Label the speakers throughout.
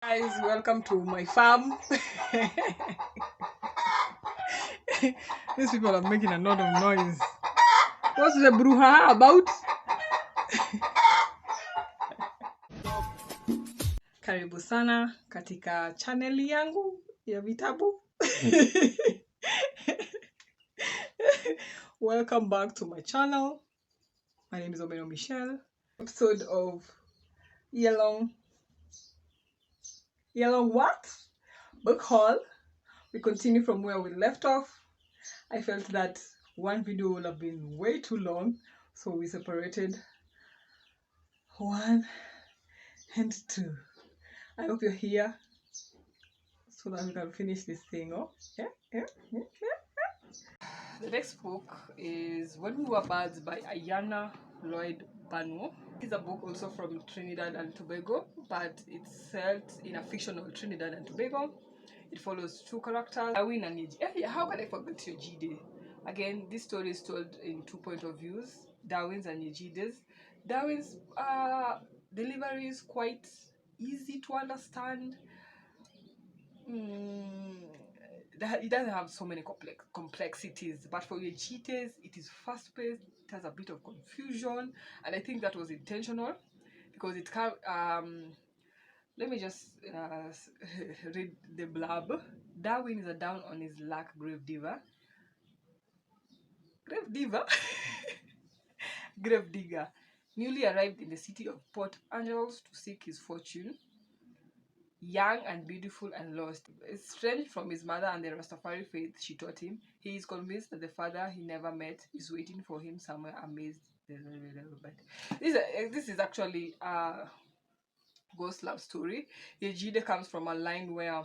Speaker 1: Guys, welcome to my farm. These people are making a lot of noise. What's the brouhaha about? Karibu sana katika channel yangu ya vitabu. Welcome back to my channel. My name is Omeno Michelle. Episode of Yellow what? Book haul. We continue from where we left off. I felt that one video would have been way too long, so we separated 1 and 2. I hope you're here so that we can finish this thing. Oh, yeah. The next book is When We Were Birds by Ayana Lloyd Banu. It's a book also from Trinidad and Tobago, but it's set in a fictional Trinidad and Tobago. It follows two characters, Darwin and Yeji. How can I forget your Jide? Again, this story is told in two point of views, Darwin's and Yejide's. Darwin's delivery is quite easy to understand. It doesn't have so many complexities, but for Yejide's, it is fast-paced, it has a bit of confusion, and I think that was intentional because it can let me just read the blurb. Darwin is a down on his luck grave digger. Grave digger, newly arrived in the city of Port Angeles to seek his fortune. Young and beautiful and lost. Estranged from his mother and the Rastafari faith she taught him, he is convinced that the father he never met is waiting for him somewhere amazed. This is actually ghost love story. Yejide comes from a line where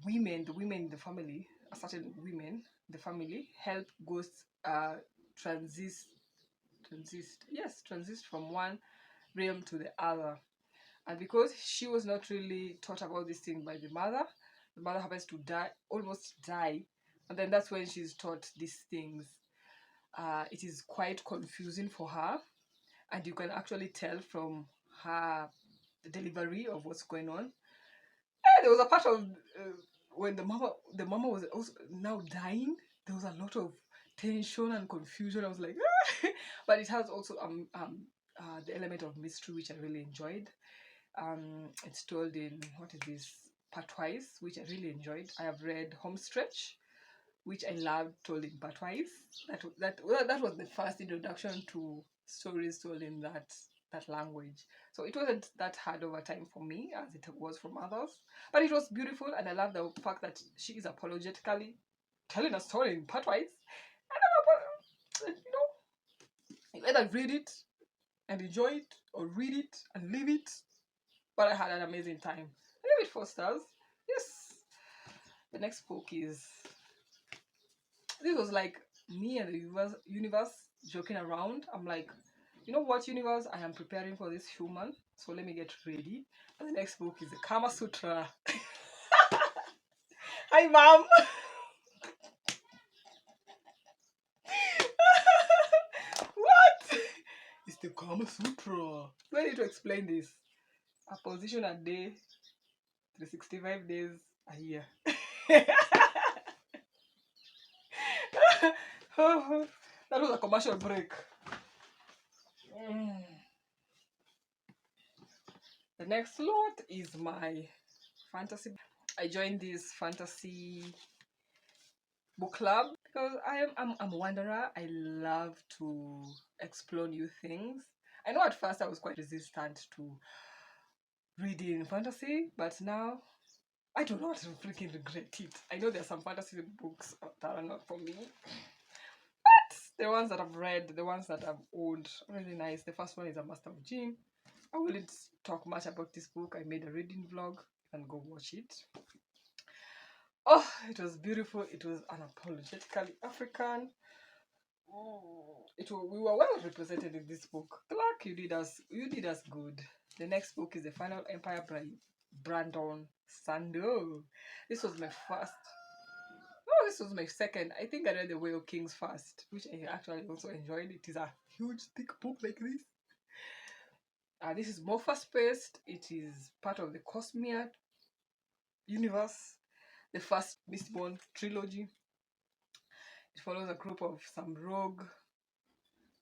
Speaker 1: the women in the family, certain women in the family, help ghosts transit from one realm to the other. And because she was not really taught about this thing by the mother happens to almost die, and then that's when she's taught these things. It is quite confusing for her, and you can actually tell from her delivery of what's going on. There was a part of when the mama was also now dying. There was a lot of tension and confusion. I was like, but it has also the element of mystery, which I really enjoyed. It's told in partwise, which I really enjoyed. I have read Homestretch, which I loved, told in partwise. That was the first introduction to stories told in that language. So it wasn't that hard over time for me as it was from others, but it was beautiful, and I love the fact that she is apologetically telling a story in partwise. And you either read it and enjoy it or read it and leave it. But I had an amazing time. I gave it 4 stars. Yes. The next book is, this was like me and the universe joking around. I'm like, you know what, universe, I am preparing for this human, so let me get ready. And the next book is the Kama Sutra. Hi, mom. What? It's the Kama Sutra. Do I need to explain this? A position a day, 365 days a year. That was a commercial break. The next lot is my fantasy. I joined this fantasy book club because I'm a wanderer. I love to explore new things. I know at first I was quite resistant to reading fantasy, but now I do not freaking regret it. I know there's some fantasy books that are not for me, but the ones that I've read, the ones that I've owned, really nice. The first one is A Master of Jinn. I wouldn't talk much about this book. I made a reading vlog. You can go watch it. Oh, it was beautiful. It was unapologetically African. We were well represented in this book. Clark, you did us good. The next book is The Final Empire by Brandon Sandeau. This was my first. No, this was my second. I think I read The Way of Kings first, which I actually also enjoyed. It is a huge, thick book like this. This is more fast-paced. It is part of the Cosmere universe, the first Mistborn trilogy. It follows a group of some rogue,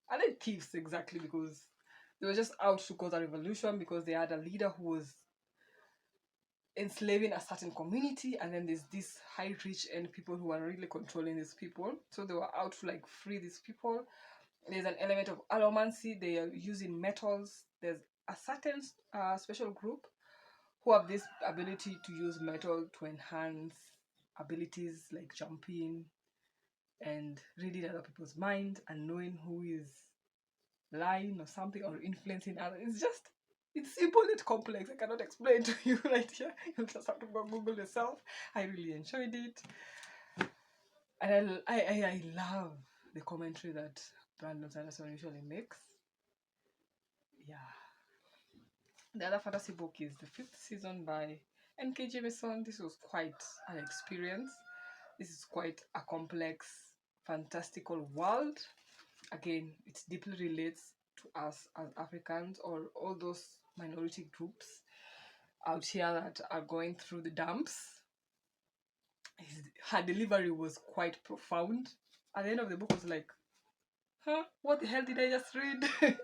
Speaker 1: I think thieves exactly, because they were just out to cause a revolution because they had a leader who was enslaving a certain community, and then there's this high rich end people who are really controlling these people. So they were out to like free these people. There's an element of allomancy. They are using metals. There's a certain special group who have this ability to use metal to enhance abilities like jumping and reading other people's mind and knowing who is lying or something or influencing others. It's simple, it's complex. I cannot explain to you right here. You just have to go Google yourself. I really enjoyed it. And I love the commentary that Brandon Sanderson usually makes. Yeah. The other fantasy book is the 5th season by N.K. Jemisin. This was quite an experience. This is quite a complex, fantastical world. Again, it deeply relates to us as Africans or all those minority groups out here that are going through the dumps. Her delivery was quite profound. At the end of the book, I was like, huh? What the hell did I just read? I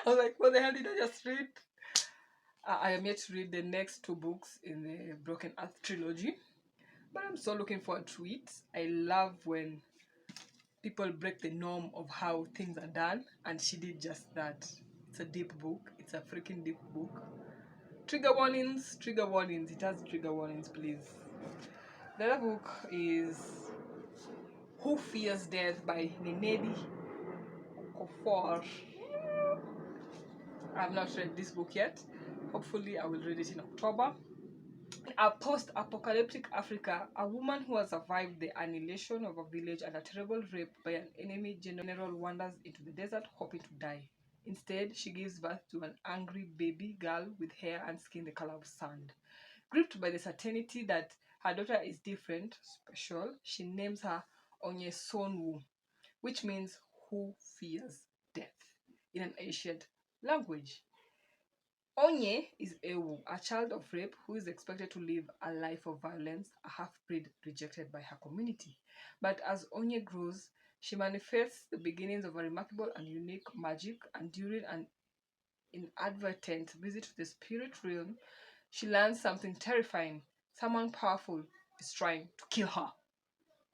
Speaker 1: was like, what the hell did I just read? I am yet to read the next 2 books in the Broken Earth trilogy, but I'm so looking forward to it. I love when people break the norm of how things are done, and she did just that. It's a deep book. It's a freaking deep book. Trigger warnings, trigger warnings. It has trigger warnings, please. The other book is Who Fears Death by Nenedi Okofor. I've not read this book yet. Hopefully I will read it in October. A post-apocalyptic Africa, a woman who has survived the annihilation of a village and a terrible rape by an enemy general wanders into the desert hoping to die. Instead, she gives birth to an angry baby girl with hair and skin the color of sand. Gripped by the certainty that her daughter is different, special, she names her Onyesonwu, which means who fears death in an ancient language. Onye is Ewu, a child of rape who is expected to live a life of violence, a half-breed rejected by her community. But as Onye grows, she manifests the beginnings of a remarkable and unique magic, and during an inadvertent visit to the spirit realm, she learns something terrifying. Someone powerful is trying to kill her.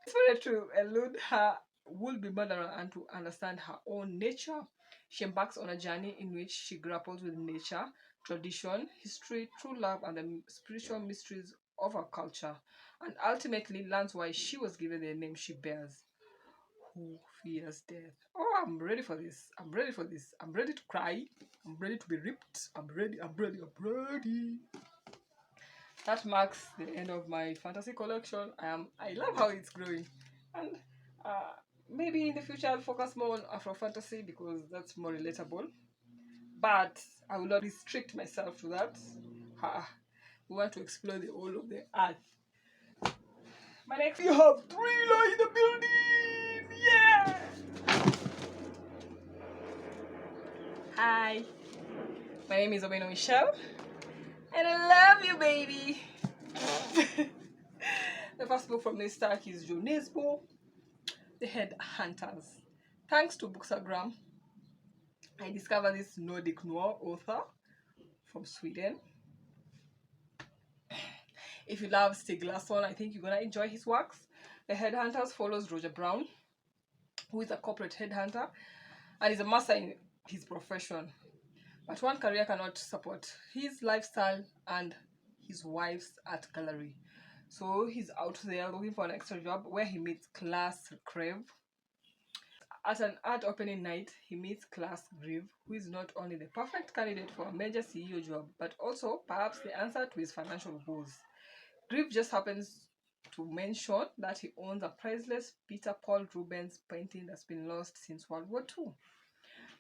Speaker 1: Desperate to elude her would-be murderer and to understand her own nature, she embarks on a journey in which she grapples with nature, tradition, history, true love, and the spiritual mysteries of her culture, and ultimately learns why she was given the name she bears. Who fears death? Oh, I'm ready for this. I'm ready for this. I'm ready to cry. I'm ready to be ripped. I'm ready. I'm ready. I'm ready. That marks the end of my fantasy collection. I love how it's growing, and uh, maybe in the future I'll focus more on Afro fantasy because that's more relatable. But I will not restrict myself to that. We want to explore the whole of the earth. My next, we have Thriller in the building. Yeah. Hi, my name is Obeno Michelle, and I love you, baby. The first book from this stack is Jonesbo, The Head Hunters. Thanks to Bookstagram, I discovered this Nordic noir author from Sweden. If you love Stieg Larsson, I think you're gonna enjoy his works. The Headhunters follows Roger Brown, who is a corporate headhunter and is a master in his profession. But one career cannot support his lifestyle and his wife's art gallery. So he's out there looking for an extra job where he meets Klaas Creve. At an art opening night, he meets Klaas Grieve, who is not only the perfect candidate for a major CEO job, but also perhaps the answer to his financial woes. Grieve just happens to mention that he owns a priceless Peter Paul Rubens painting that's been lost since World War II.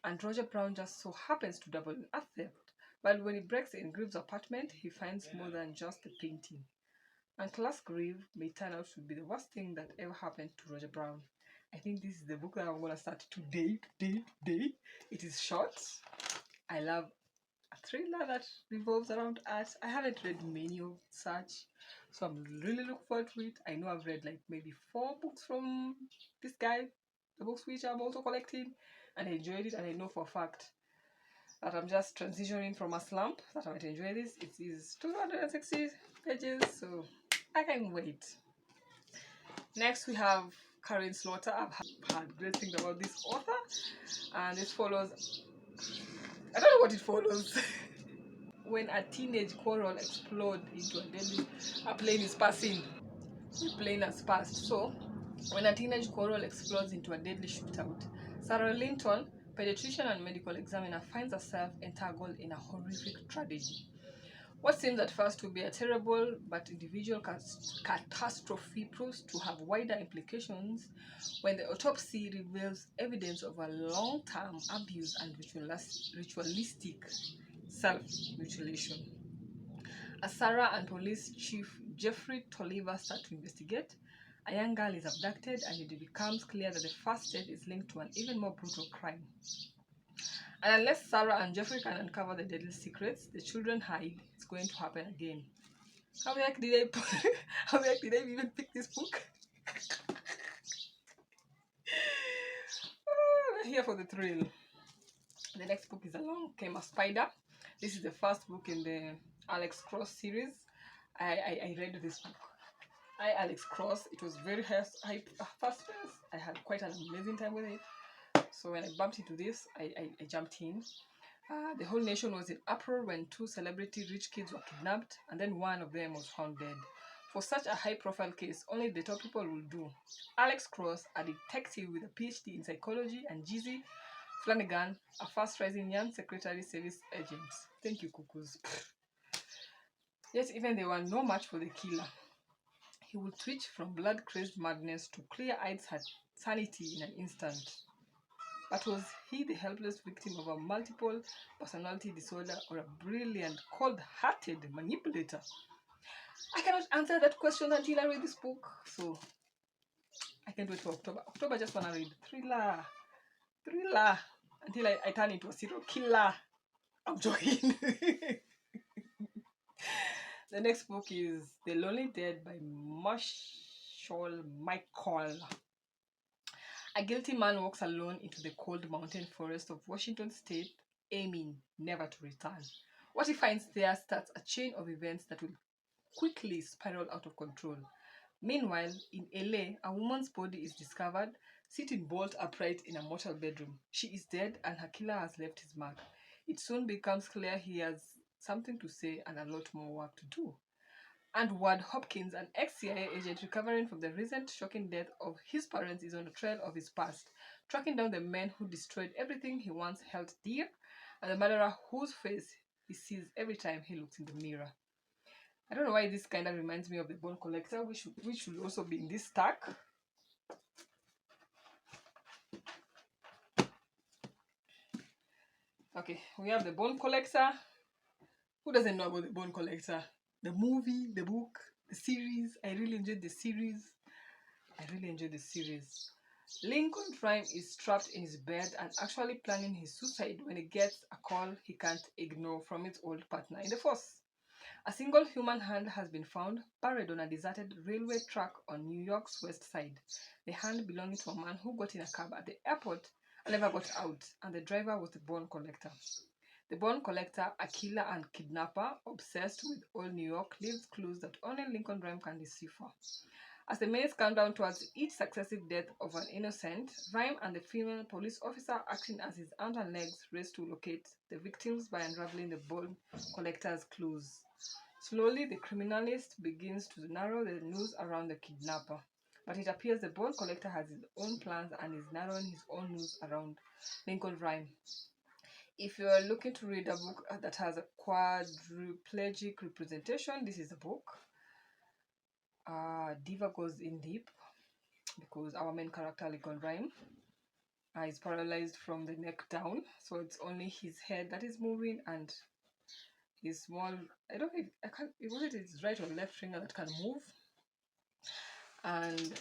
Speaker 1: And Roger Brown just so happens to double in art theft. But when he breaks in Grieve's apartment, he finds more than just the painting. And Klaas Grieve may turn out to be the worst thing that ever happened to Roger Brown. I think this is the book that I'm going to start today. It is short. I love a thriller that revolves around art. I haven't read many of such, so I'm really looking forward to it. I know I've read like maybe 4 books from this guy, the books which I'm also collecting, and I enjoyed it. And I know for a fact that I'm just transitioning from a slump that I might enjoy this. It is 260 pages, so I can wait. Next, we have Karen Slaughter. I've heard great things about this author, and this follows. I don't know what it follows. When a teenage quarrel explodes into a deadly, a plane is passing. The plane has passed. So, when a teenage quarrel explodes into a deadly shootout, Sarah Linton, pediatrician and medical examiner, finds herself entangled in a horrific tragedy. What seems at first to be a terrible but individual catastrophe proves to have wider implications when the autopsy reveals evidence of a long-term abuse and ritualistic self-mutilation. As Sarah and police chief Jeffrey Tolliver start to investigate, a young girl is abducted and it becomes clear that the first death is linked to an even more brutal crime. And unless Sarah and Jeffrey can uncover the deadly secrets the children hide, it's going to happen again. How the heck did I even pick this book? We're here for the thrill. The next book is Along Came a Spider. This is the first book in the Alex Cross series. I read this book. Alex Cross. It was very hype first. I had quite an amazing time with it. So when I bumped into this, I jumped in. The whole nation was in uproar when 2 celebrity rich kids were kidnapped, and then one of them was found dead. For such a high-profile case, only the top people will do. Alex Cross, a detective with a PhD in psychology, and Jizzy Flanagan, a fast-rising young secretary service agent. Thank you, cuckoos. Yet even they were no match for the killer. He would switch from blood-crazed madness to clear-eyed sanity in an instant. But was he the helpless victim of a multiple personality disorder or a brilliant, cold-hearted manipulator? I cannot answer that question until I read this book. So I can't wait for October. October, I just want to read thriller. Until I turn into a serial killer. I'm joking. The next book is The Lonely Dead by Marshall Michael. A guilty man walks alone into the cold mountain forest of Washington State, aiming never to return. What he finds there starts a chain of events that will quickly spiral out of control. Meanwhile, in LA, a woman's body is discovered sitting bolt upright in a motel bedroom. She is dead and her killer has left his mark. It soon becomes clear he has something to say and a lot more work to do. And Ward Hopkins, an ex-CIA agent recovering from the recent shocking death of his parents, is on the trail of his past, tracking down the men who destroyed everything he once held dear, and the murderer whose face he sees every time he looks in the mirror. I don't know why this kind of reminds me of The Bone Collector, which should also be in this stack. Okay, we have The Bone Collector. Who doesn't know about The Bone Collector? The movie, the book, the series. I really enjoyed the series. Lincoln Prime is trapped in his bed and actually planning his suicide when he gets a call he can't ignore from his old partner in the force. A single human hand has been found buried on a deserted railway track on New York's west side. The hand belonging to a man who got in a cab at the airport and never got out, and the driver was the Bone Collector. The Bone Collector, a killer and kidnapper obsessed with old New York, leaves clues that only Lincoln Rhyme can decipher. As the minutes count down towards each successive death of an innocent, Rhyme and the female police officer acting as his arms and legs race to locate the victims by unraveling the Bone Collector's clues. Slowly, the criminalist begins to narrow the noose around the kidnapper, but it appears the Bone Collector has his own plans and is narrowing his own noose around Lincoln Rhyme. If you are looking to read a book that has a quadriplegic representation, this is the book. Diva goes in deep because our main character, Lincoln Rhyme, is paralyzed from the neck down, so it's only his head that is moving and his small, I don't know if was it his right or left finger that can move. And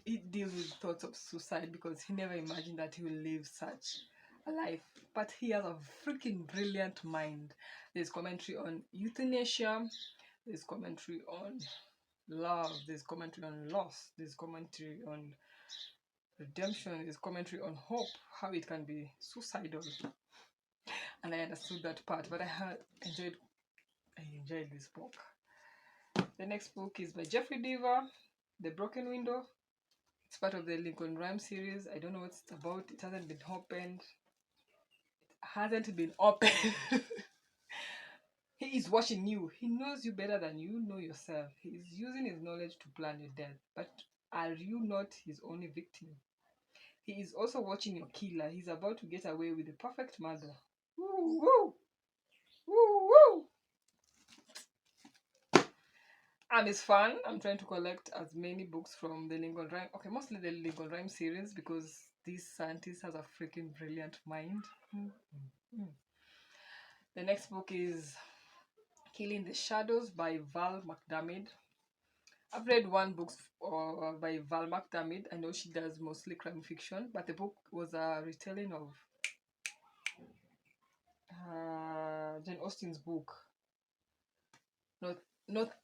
Speaker 1: he deals with thoughts of suicide because he never imagined that he will live such life, but he has a freaking brilliant mind. There's commentary on euthanasia, there's commentary on love, there's commentary on loss, there's commentary on redemption, there's commentary on hope, how it can be suicidal. And I understood that part, but I enjoyed this book. The next book is by Jeffrey Deaver, The Broken Window. It's part of the Lincoln Rhyme series. I don't know what it's about. It hasn't been opened. He is watching you. He knows you better than you know yourself. He is using his knowledge to plan your death. But are you not his only victim? He is also watching your killer. He's about to get away with the perfect murder. Woo, woo, woo, woo. And it's fun. I'm trying to collect as many books from the Lincoln Rhyme. Okay, mostly the Lincoln Rhyme series, because this scientist has a freaking brilliant mind. The next book is Killing the Shadows by Val McDermid. I've read one book by Val McDermid. I know she does mostly crime fiction, but the book was a retelling of Jane Austen's book, Not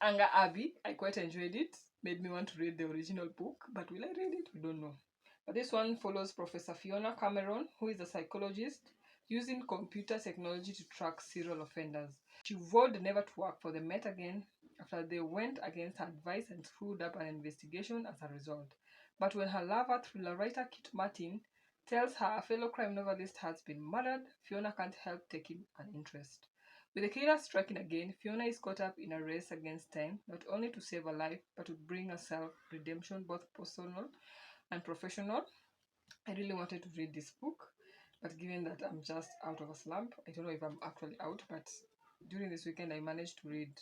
Speaker 1: Anger Abbey. I quite enjoyed it. Made me want to read the original book, but will I read it? We don't know. But this one follows Professor Fiona Cameron, who is a psychologist using computer technology to track serial offenders. She vowed never to work for the Met again after they went against her advice and screwed up an investigation as a result. But when her lover, thriller writer Kit Martin, tells her a fellow crime novelist has been murdered, Fiona can't help taking an interest. With the killer striking again, Fiona is caught up in a race against time, not only to save a life, but to bring herself redemption, both personal and professional. I really wanted to read this book, but given that I'm just out of a slump, I don't know if I'm actually out, but during this weekend I managed to read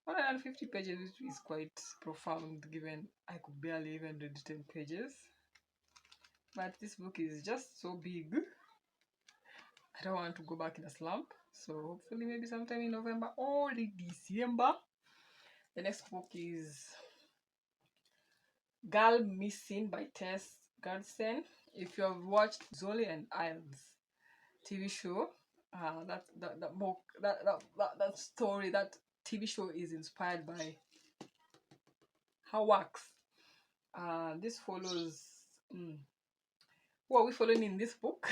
Speaker 1: 150 pages, which is quite profound given I could barely even read 10 pages. But this book is just so big. I don't want to go back in a slump, so hopefully maybe sometime in November or December. The next book is Girl Missing by Tess Gertsen. If you have watched Zoli and Isles TV show, that book, that story, that TV show is inspired by her works. This follows who are we following in this book?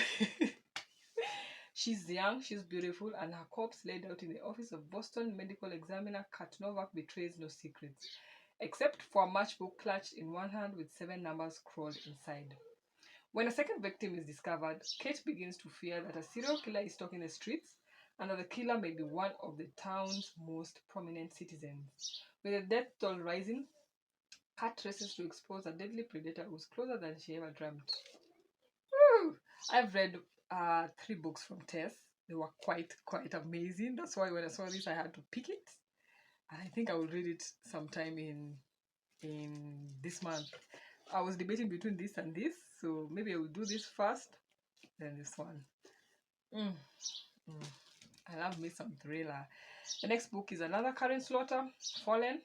Speaker 1: She's young, she's beautiful, and her corpse laid out in the office of Boston medical examiner Kat Novak betrays no secrets, except for a matchbook clutched in one hand with 7 numbers scrawled inside. When a second victim is discovered, Kate begins to fear that a serial killer is stalking the streets and that the killer may be one of the town's most prominent citizens. With the death toll rising, Kat races to expose a deadly predator who's closer than she ever dreamt. Woo! I've read 3 books from Tess. They were quite amazing. That's why when I saw this, I had to pick it. And I think I will read it sometime in this month. I was debating between this and this, so maybe I will do this first, then this one. I love me some thriller. The next book is another Karen Slaughter, Fallen.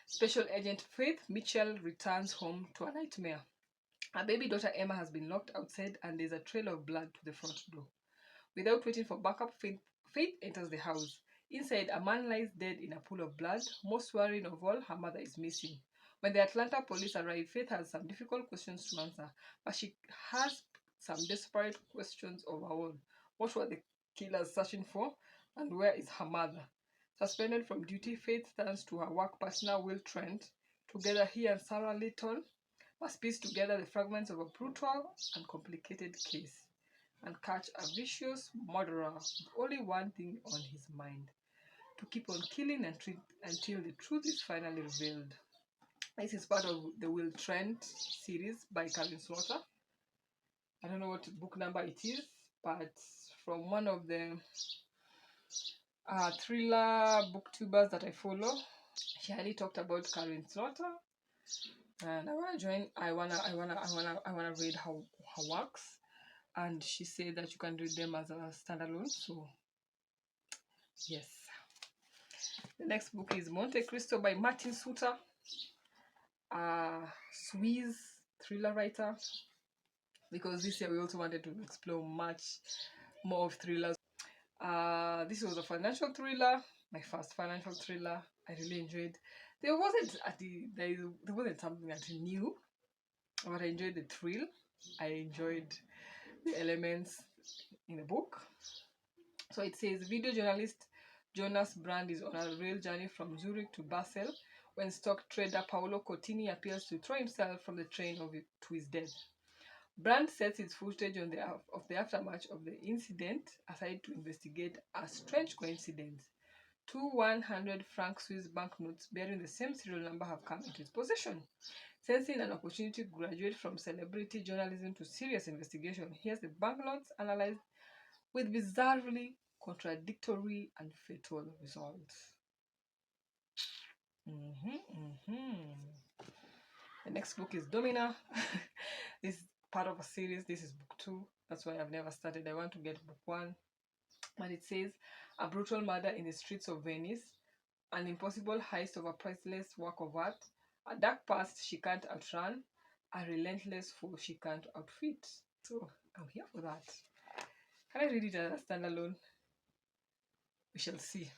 Speaker 1: Special Agent Faith Mitchell returns home to a nightmare. Her baby daughter Emma has been locked outside and there's a trail of blood to the front door. Without waiting for backup, Faith enters the house. Inside, a man lies dead in a pool of blood. Most worrying of all, her mother is missing. When the Atlanta police arrive, Faith has some difficult questions to answer, but she has some desperate questions of her own. What were the killers searching for, and where is her mother? Suspended from duty, Faith turns to her work partner, Will Trent. Together, he and Sarah Litton must piece together the fragments of a brutal and complicated case and catch a vicious murderer with only one thing on his mind: to keep on killing until the truth is finally revealed. This is part of the Will Trent series by Karen Slaughter. I don't know what book number it is, but from one of the thriller booktubers that I follow, she highly talked about Karen Slaughter, and I wanna read her works. And she said that you can read them as a standalone. So yes. The next book is Monte Cristo by Martin Suter, a Swiss thriller writer. because this year we also wanted to explore much more of thrillers. This was a financial thriller, my first financial thriller. I really enjoyed. There wasn't something that I knew, but I enjoyed the thrill. I enjoyed the elements in the book. So it says video journalist Jonas Brand is on a real journey from Zurich to Basel when stock trader Paolo Cotini appears to throw himself from the train to his death. Brand sets his footage of the aftermath of the incident aside to investigate a strange coincidence. Two 100-franc Swiss banknotes bearing the same serial number have come into his possession. Sensing an opportunity to graduate from celebrity journalism to serious investigation, here's the banknotes analyzed with bizarrely contradictory and fatal results. The next book is Domina. This is part of a series. This is book 2. That's why I've never started. I want to get book 1. But it says, a brutal murder in the streets of Venice, an impossible heist of a priceless work of art, a dark past she can't outrun, a relentless foe she can't outfit. So I'm here for that. Can I read it as a standalone? We shall see.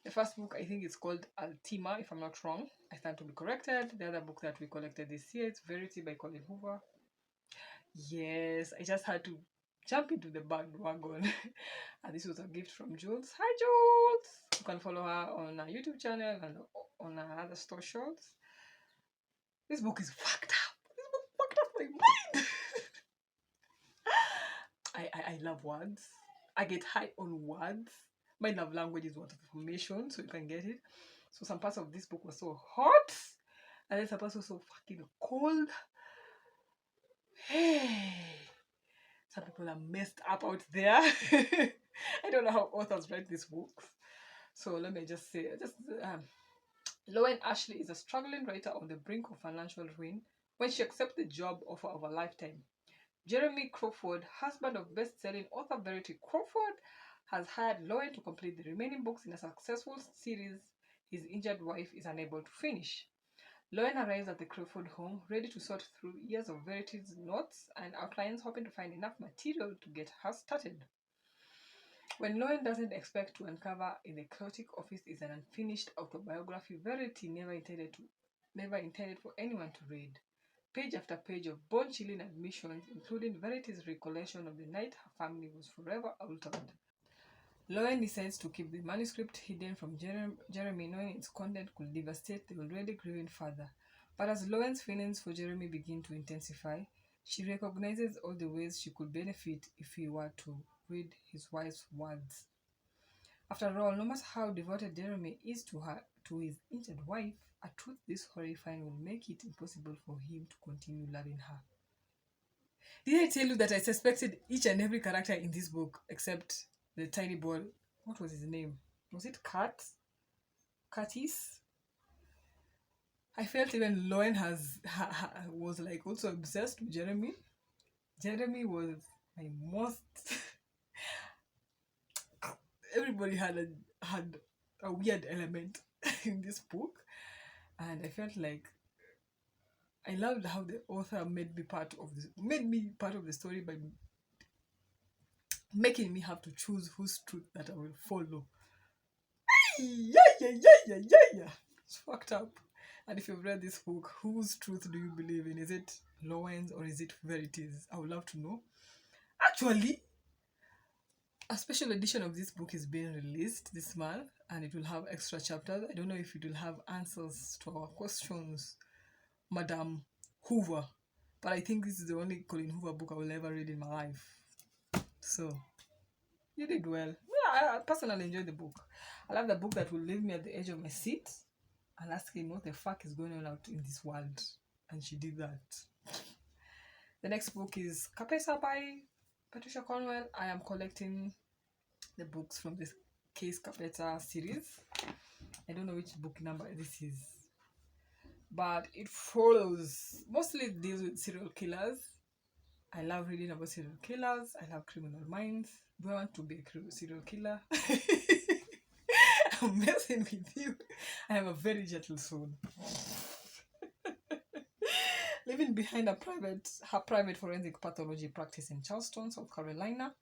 Speaker 1: The first book, I think it's called Altima, if I'm not wrong. I stand to be corrected. The other book that we collected this year is Verity by Colin Hoover. Yes, I just had to jump into the bandwagon. And this was a gift from Jules. Hi, Jules! You can follow her on our YouTube channel and on our other socials. This book is fucked up. This book fucked up my mind. I love words. I get high on words. My love language is word of affirmation, so you can get it. So some parts of this book were so hot, and then some parts were so fucking cold. Hey, some people are messed up out there. I don't know how authors write these books. So let me just say, Lauren Ashley is a struggling writer on the brink of financial ruin when she accepts the job offer of a lifetime. Jeremy Crawford, husband of best-selling author Verity Crawford, has hired Lauren to complete the remaining books in a successful series his injured wife is unable to finish. Lauren arrives at the Crawford home, ready to sort through years of Verity's notes and outlines, hoping to find enough material to get her started. When Lauren doesn't expect to uncover in the chaotic office is an unfinished autobiography Verity never intended for anyone to read. Page after page of bone-chilling admissions, including Verity's recollection of the night her family was forever altered. Lauren decides to keep the manuscript hidden from Jeremy, knowing its content could devastate the already grieving father. But as Lauren's feelings for Jeremy begin to intensify, she recognizes all the ways she could benefit if he were to read his wife's words. After all, no matter how devoted Jeremy is to his injured wife, a truth this horrifying will make it impossible for him to continue loving her. Did I tell you that I suspected each and every character in this book except the tiny boy? What was his name? Was it Curtis? I felt even Lauren was like also obsessed with Jeremy. Jeremy was my most. Everybody had a weird element in this book, and I felt like I loved how the author made me part of the story by making me have to choose whose truth that I will follow. Yeah. It's fucked up. And if you've read this book, whose truth do you believe in? Is it Lauren's or is it Verity's? I would love to know. Actually, a special edition of this book is being released this month, and it will have extra chapters. I don't know if it will have answers to our questions, Madame Hoover, but I think this is the only Colin Hoover book I will ever read in my life. So, you did well. Yeah, I personally enjoyed the book. I love the book that will leave me at the edge of my seat and asking what the fuck is going on out in this world. And she did that. The next book is Capeta by Patricia Cornwell. I am collecting the books from this Case Capeta series. I don't know which book number this is, but it mostly deals with serial killers. I love reading about serial killers. I love criminal minds. Do I want to be a serial killer? I'm messing with you. I am a very gentle soul. Leaving behind her private forensic pathology practice in Charleston, South Carolina,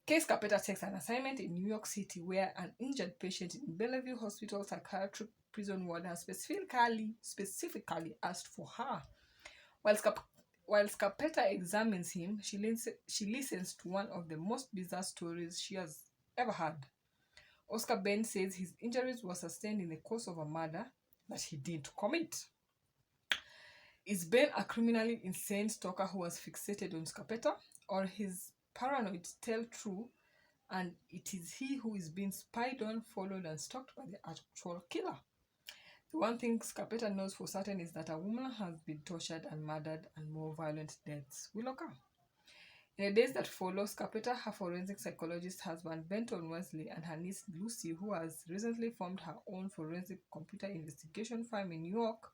Speaker 1: Kay Scarpetta takes an assignment in New York City where an injured patient in Bellevue Hospital psychiatric prison ward has specifically asked for her. While Scarpetta examines him, she listens to one of the most bizarre stories she has ever heard. Oscar Ben says his injuries were sustained in the course of a murder that he didn't commit. Is Ben a criminally insane stalker who was fixated on Scarpetta, or his paranoid tell true and it is he who is being spied on, followed and stalked by the actual killer? The one thing Scarpetta knows for certain is that a woman has been tortured and murdered and more violent deaths will occur. In the days that follow, Scarpetta, her forensic psychologist husband Benton Wesley, and her niece Lucy, who has recently formed her own forensic computer investigation firm in New York,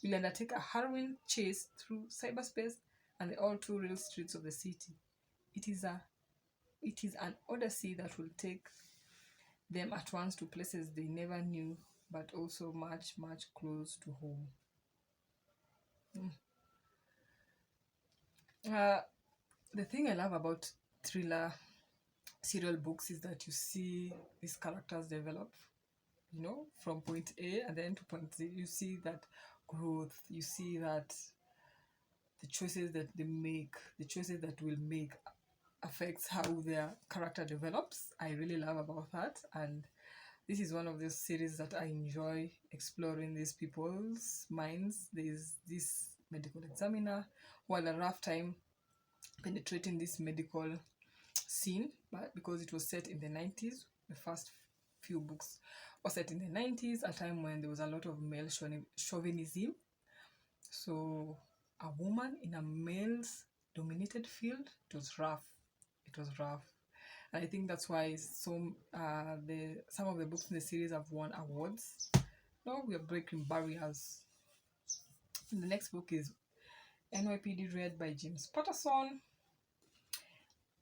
Speaker 1: will undertake a harrowing chase through cyberspace and the all too real streets of the city. It is an odyssey that will take them at once to places they never knew, but also much, much close to home. The thing I love about thriller serial books is that you see these characters develop, from point A and then to point Z. You see that growth, you see that the choices that they make, the choices that will make affects how their character develops. I really love about that, and this is one of those series that I enjoy exploring these people's minds. There's this medical examiner who had a rough time penetrating this medical scene, but because it was set in the 90s, the first few books were set in the 90s, a time when there was a lot of male chauvinism. So a woman in a male's dominated field, it was rough. And I think that's why some of the books in the series have won awards. No, we are breaking barriers. And the next book is NYPD Red by James Patterson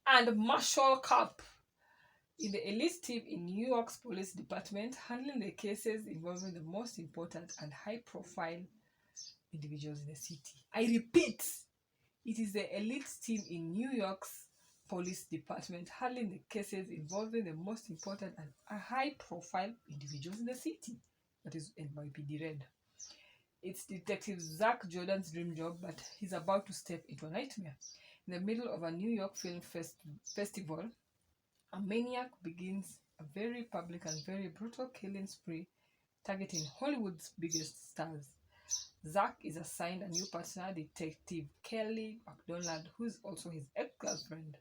Speaker 1: and Marshall Karp. In the elite team in New York's police department, handling the cases involving the most important and high-profile individuals in the city. I repeat, it is the elite team in New York's police department handling the cases involving the most important and high-profile individuals in the city. That is NYPD Red. It's Detective Zach Jordan's dream job, but he's about to step into a nightmare. In the middle of a New York film festival, a maniac begins a very public and very brutal killing spree targeting Hollywood's biggest stars. Zach is assigned a new partner, Detective Kelly MacDonald, who is also his ex-girlfriend.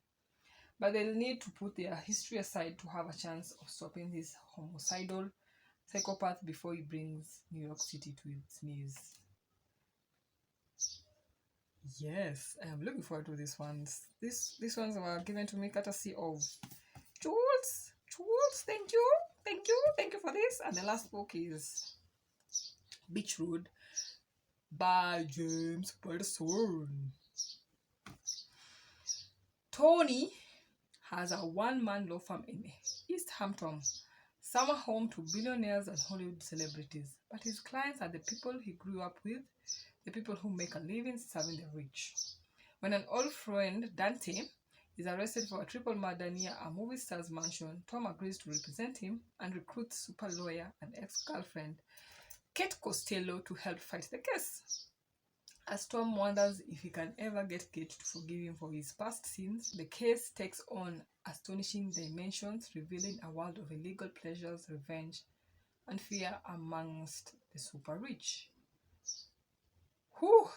Speaker 1: But they'll need to put their history aside to have a chance of stopping this homicidal psychopath before he brings New York City to its knees. Yes, I am looking forward to these ones. These ones were given to me courtesy of Jules, thank you for this. And the last book is Beach Road by James Patterson. Tony has a one-man law firm in East Hampton, summer home to billionaires and Hollywood celebrities. But his clients are the people he grew up with, the people who make a living serving the rich. When an old friend, Dante, is arrested for a triple murder near a movie star's mansion, Tom agrees to represent him and recruits super lawyer and ex-girlfriend Kate Costello to help fight the case. As Tom wonders if he can ever get Kate to forgive him for his past sins, the case takes on astonishing dimensions, revealing a world of illegal pleasures, revenge, and fear amongst the super rich. Whew!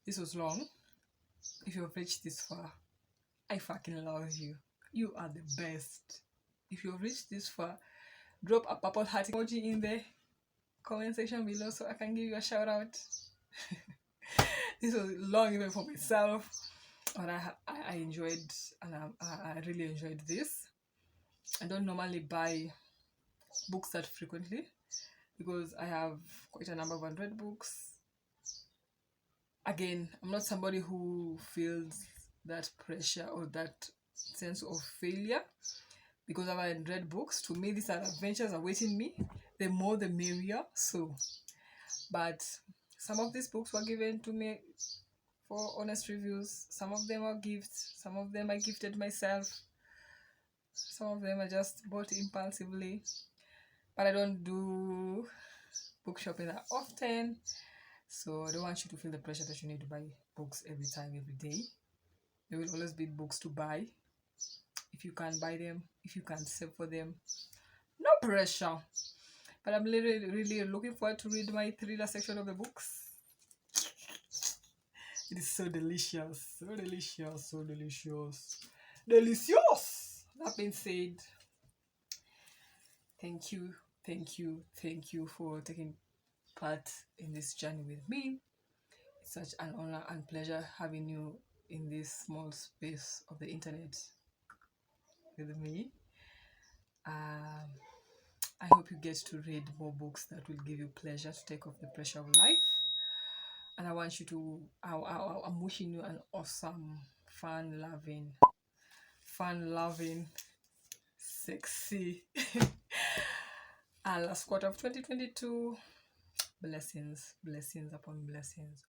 Speaker 1: This was long. If you've reached this far, I fucking love you. You are the best. If you've reached this far, drop a purple heart emoji in the comment section below so I can give you a shout out. This was long even for myself, but I enjoyed, and I really enjoyed this. I don't normally buy books that frequently because I have quite a number of unread books. Again, I'm not somebody who feels that pressure or that sense of failure because I've read books. To me, these are adventures awaiting me. The more the merrier. But some of these books were given to me for honest reviews. Some of them are gifts. Some of them I gifted myself. Some of them I just bought impulsively. But I don't do book shopping that often. So I don't want you to feel the pressure that you need to buy books every time, every day. There will always be books to buy. If you can't buy them, if you can't save for them, no pressure. But I'm really looking forward to read my thriller section of the books. It is so delicious, so delicious, so delicious, delicious. That being said, thank you for taking part in this journey with me. It's such an honor and pleasure having you in this small space of the internet with me. I hope you get to read more books that will give you pleasure, to take off the pressure of life. And I want you to, I'm wishing you an awesome, fun-loving, sexy last quarter of 2022. Blessings upon blessings